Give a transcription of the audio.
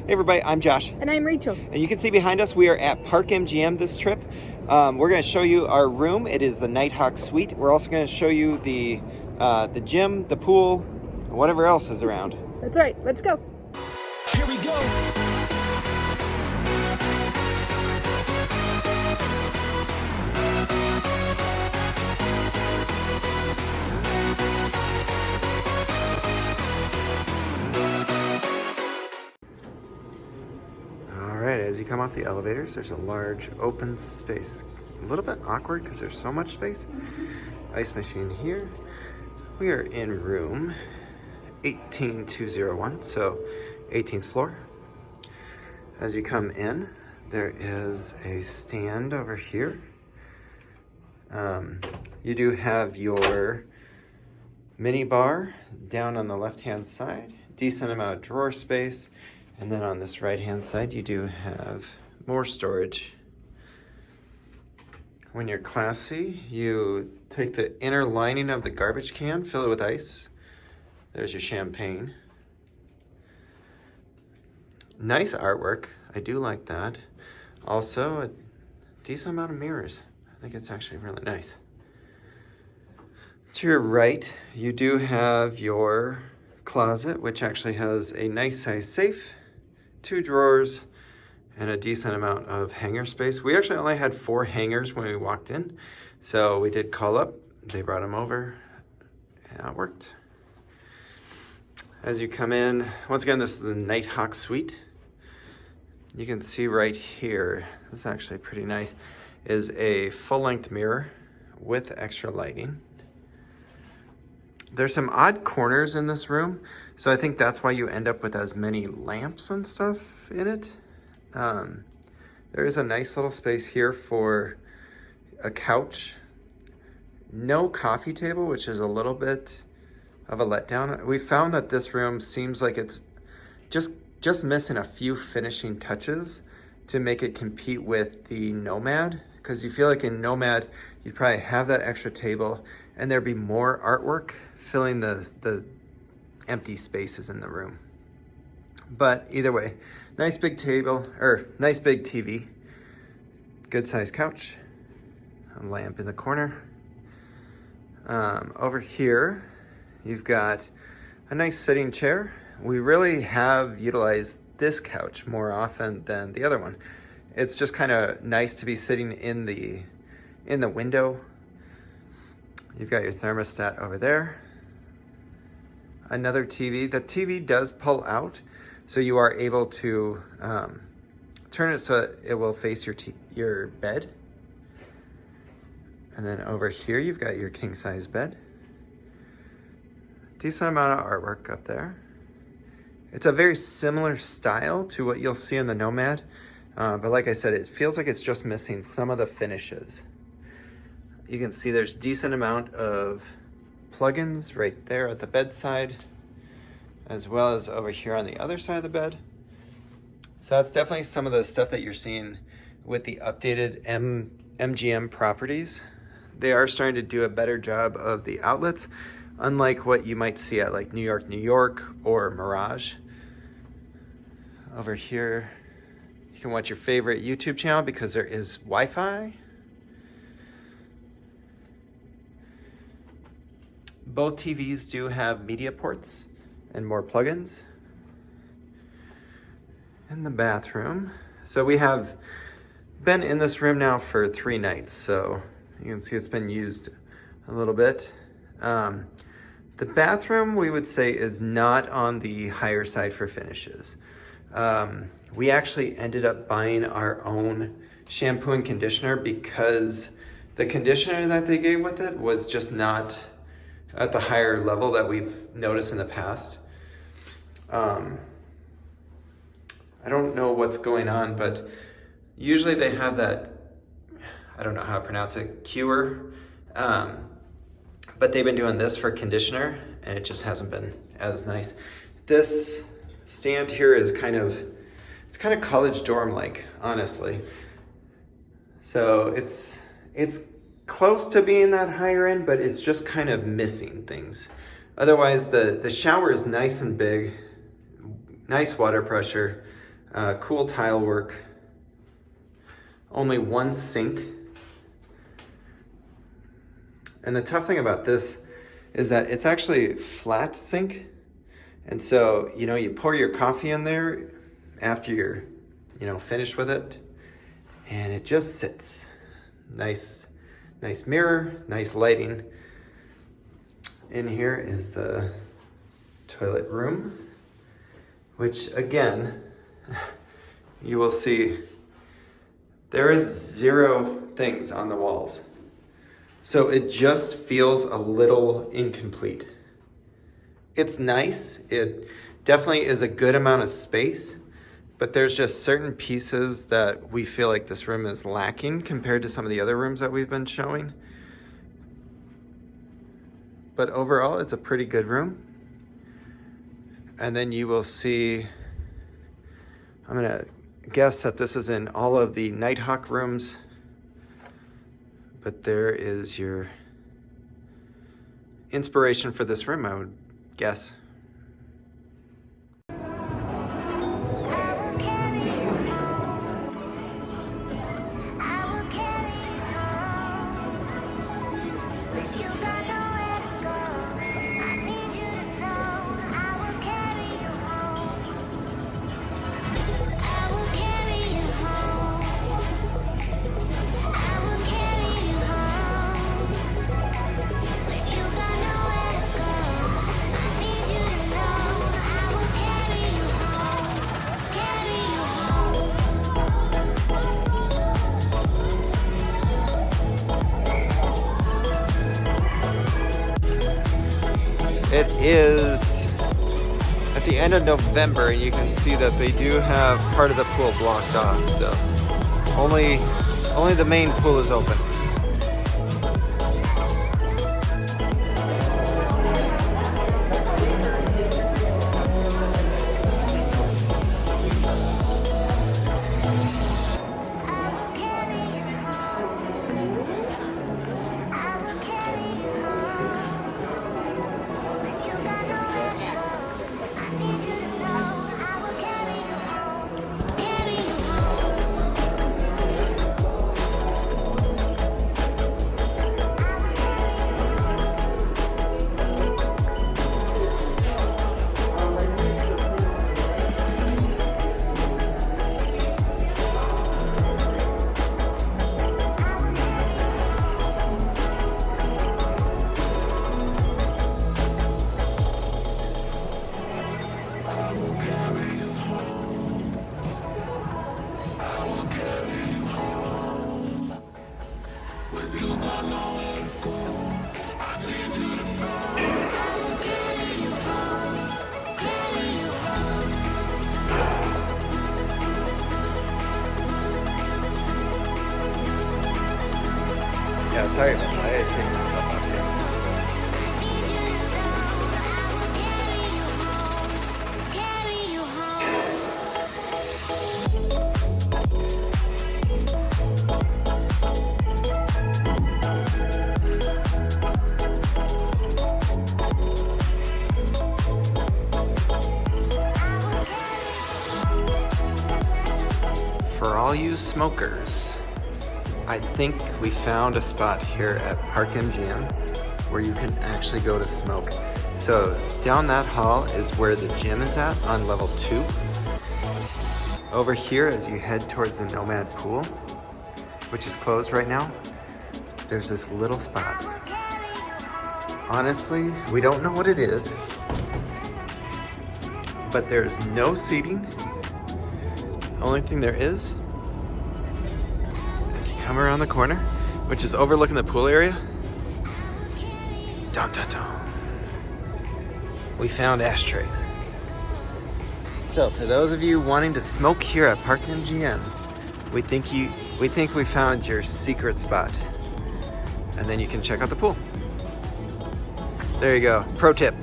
Hey everybody, I'm Josh. And I'm Rachel. And you can see behind us, we are at Park MGM this trip. We're going to show you our room. It is the Nighthawk Suite. We're also going to show you the gym, the pool, whatever else is around. That's right, let's go. Here we go. Alright, as you come off the elevators, there's a large open space. A little bit awkward because there's so much space. Ice machine here. We are in room 18201, so 18th floor. As you come in, there is a stand over here. You do have your mini bar down on the left-hand side, decent amount of drawer space, and then on this right-hand side, you do have more storage. When you're classy, you take the inner lining of the garbage can, fill it with ice. There's your champagne. Nice artwork. I do like that. Also, a decent amount of mirrors. I think it's actually really nice. To your right, you do have your closet, which actually has a nice size safe, 2 drawers, and a decent amount of hanger space. We actually only had 4 hangers when we walked in, so we did call up. They brought them over, and that worked. As you come in, once again, this is the Nighthawk Suite. You can see right here, this is actually pretty nice, is a full-length mirror with extra lighting. There's some odd corners in this room, so I think that's why you end up with as many lamps and stuff in it. There is a nice little space here for a couch. No coffee table, which is a little bit of a letdown. We found that this room seems like it's just missing a few finishing touches to make it compete with the Nomad, because you feel like in Nomad, you'd probably have that extra table and there'd be more artwork filling the empty spaces in the room. But either way, nice big table, or nice big TV, good sized couch, a lamp in the corner. Over here, you've got a nice sitting chair. We really have utilized this couch more often than the other one. It's just kind of nice to be sitting in the window. You've got your thermostat over there. Another TV. The TV does pull out, so you are able to turn it so it will face your bed. And then over here, you've got your king size bed. Decent amount of artwork up there. It's a very similar style to what you'll see in the Nomad, but like I said, it feels like it's just missing some of the finishes. You can see there's a decent amount of plugins right there at the bedside, as well as over here on the other side of the bed. So that's definitely some of the stuff that you're seeing with the updated MGM properties. They are starting to do a better job of the outlets, unlike what you might see at like New York, or Mirage. Over here, you can watch your favorite YouTube channel because there is Wi-Fi. Both TVs do have media ports and more plugins. In the bathroom. So we have been in this room now for 3 nights, so you can see it's been used a little bit. The bathroom, we would say, is not on the higher side for finishes. We actually ended up buying our own shampoo and conditioner because the conditioner that they gave with it was just not at the higher level that we've noticed in the past. I don't know what's going on, but usually they have that, I don't know how to pronounce it, cure. But they've been doing this for conditioner and it just hasn't been as nice. This stand here is it's kind of college dorm-like, honestly. So it's close to being that higher end, but it's just kind of missing things. Otherwise, the shower is nice and big, nice water pressure, Cool tile work. Only one sink. And the tough thing about this is that it's actually a flat sink. And so, you know, you pour your coffee in there after you're, you know, finished with it, and it just sits. Nice mirror, nice lighting. In here is the toilet room, which again, you will see there is 0 things on the walls. So it just feels a little incomplete. It's nice. It definitely is a good amount of space, but there's just certain pieces that we feel like this room is lacking compared to some of the other rooms that we've been showing. But overall, it's a pretty good room. And then you will see, I'm gonna guess that this is in all of the Nighthawk rooms, but there is your inspiration for this room, I would guess. It is at the end of November, and you can see that they do have part of the pool blocked off, so only the main pool is open. Yeah, sorry about that. I had to take myself off here. For all you smokers, I think we found a spot here at Park MGM where you can actually go to smoke. So down that hall is where the gym is at on level 2. Over here, as you head towards the Nomad Pool, which is closed right now, there's this little spot. Honestly, we don't know what it is, but there's no seating. The only thing there is, come around the corner, which is overlooking the pool area. Dun, dun, dun. We found ashtrays. So for those of you wanting to smoke here at Park MGM, we think we found your secret spot. And then you can check out the pool. There you go. Pro tip.